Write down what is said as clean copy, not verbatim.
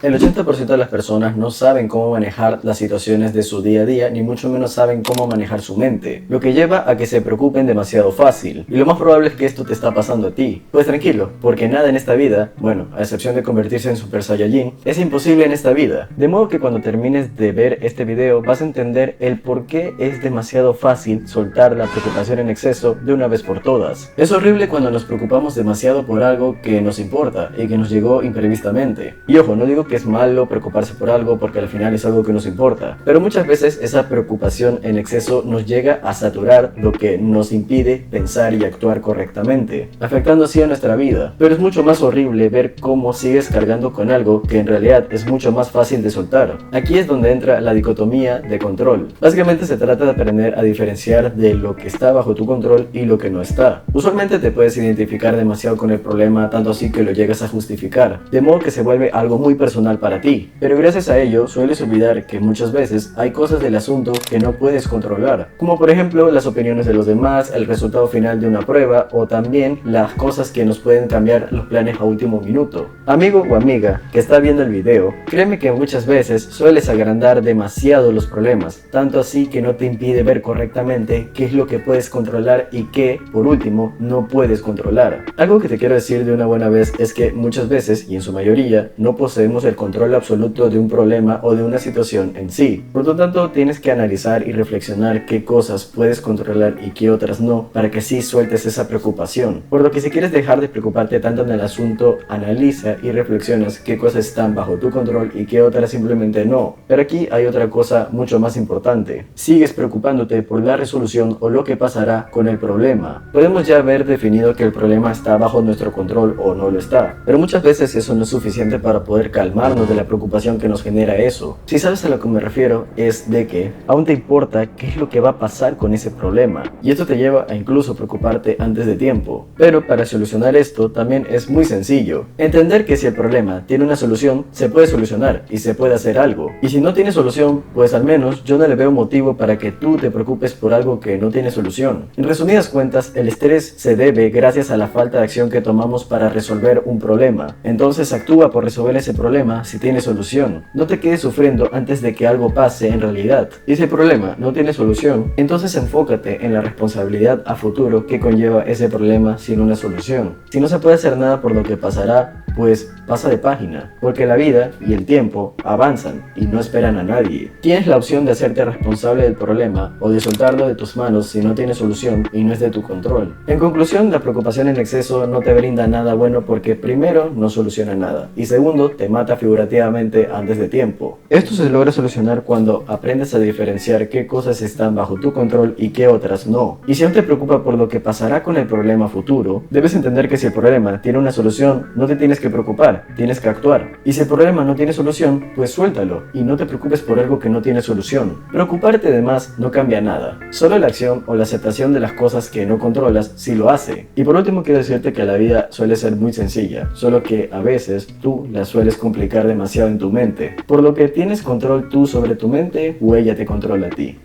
El 80% de las personas no saben cómo manejar las situaciones de su día a día, ni mucho menos saben cómo manejar su mente, lo que lleva a que se preocupen demasiado fácil. Y lo más probable es que esto te está pasando a ti. Pues tranquilo, porque nada en esta vida, bueno, a excepción de convertirse en Super Saiyajin, es imposible en esta vida. De modo que cuando termines de ver este video vas a entender el por qué es demasiado fácil soltar la preocupación en exceso de una vez por todas. Es horrible cuando nos preocupamos demasiado por algo que nos importa y que nos llegó imprevistamente. Y ojo, no digo que es malo preocuparse por algo porque al final es algo que nos importa, pero muchas veces esa preocupación en exceso nos llega a saturar, lo que nos impide pensar y actuar correctamente, afectando así a nuestra vida. Pero es mucho más horrible ver cómo sigues cargando con algo que en realidad es mucho más fácil de soltar. Aquí es donde entra la dicotomía de control. Básicamente se trata de aprender a diferenciar de lo que está bajo tu control y lo que no está. Usualmente te puedes identificar demasiado con el problema, tanto así que lo llegas a justificar, de modo que se vuelve algo muy personal para ti, pero gracias a ello sueles olvidar que muchas veces hay cosas del asunto que no puedes controlar, como por ejemplo las opiniones de los demás, el resultado final de una prueba o también las cosas que nos pueden cambiar los planes a último minuto. Amigo o amiga que está viendo el video, créeme que muchas veces sueles agrandar demasiado los problemas, tanto así que no te impide ver correctamente qué es lo que puedes controlar y qué, por último, no puedes controlar. Algo que te quiero decir de una buena vez es que muchas veces, y en su mayoría, no poseemos el control absoluto de un problema o de una situación en sí. Por lo tanto, tienes que analizar y reflexionar qué cosas puedes controlar y qué otras no, para que así sueltes esa preocupación. Por lo que si quieres dejar de preocuparte tanto en el asunto, analiza y reflexionas qué cosas están bajo tu control y qué otras simplemente no. Pero aquí hay otra cosa mucho más importante. Sigues preocupándote por la resolución o lo que pasará con el problema. Podemos ya haber definido que el problema está bajo nuestro control o no lo está, pero muchas veces eso no es suficiente para poder calmarnos de la preocupación que nos genera eso. Si sabes a lo que me refiero, es de que aún te importa qué es lo que va a pasar con ese problema, y esto te lleva a incluso preocuparte antes de tiempo. Pero para solucionar esto también es muy sencillo. Entender que si el problema tiene una solución, se puede solucionar y se puede hacer algo. Y si no tiene solución, pues al menos yo no le veo motivo para que tú te preocupes por algo que no tiene solución. En resumidas cuentas, el estrés se debe gracias a la falta de acción que tomamos para resolver un problema. Entonces actúa por resolver ese problema si tiene solución. No te quedes sufriendo antes de que algo pase en realidad. Y si el problema no tiene solución, entonces enfócate en la responsabilidad a futuro que conlleva ese problema sin una solución. Si no se puede hacer nada por lo que pasará, pues pasa de página, porque la vida y el tiempo avanzan y no esperan a nadie. Tienes la opción de hacerte responsable del problema o de soltarlo de tus manos si no tiene solución y no es de tu control. En conclusión, la preocupación en exceso no te brinda nada bueno porque primero no soluciona nada y segundo te mata figurativamente antes de tiempo. Esto se logra solucionar cuando aprendes a diferenciar qué cosas están bajo tu control y qué otras no. Y si aún te preocupa por lo que pasará con el problema futuro, debes entender que si el problema tiene una solución, no te tienes que preocupar, tienes que actuar. Y si el problema no tiene solución, pues suéltalo y no te preocupes por algo que no tiene solución. Preocuparte de más no cambia nada, solo la acción o la aceptación de las cosas que no controlas sí lo hace. Y por último quiero decirte que la vida suele ser muy sencilla, solo que a veces tú la sueles complicar demasiado en tu mente, por lo que tienes control tú sobre tu mente o ella te controla a ti.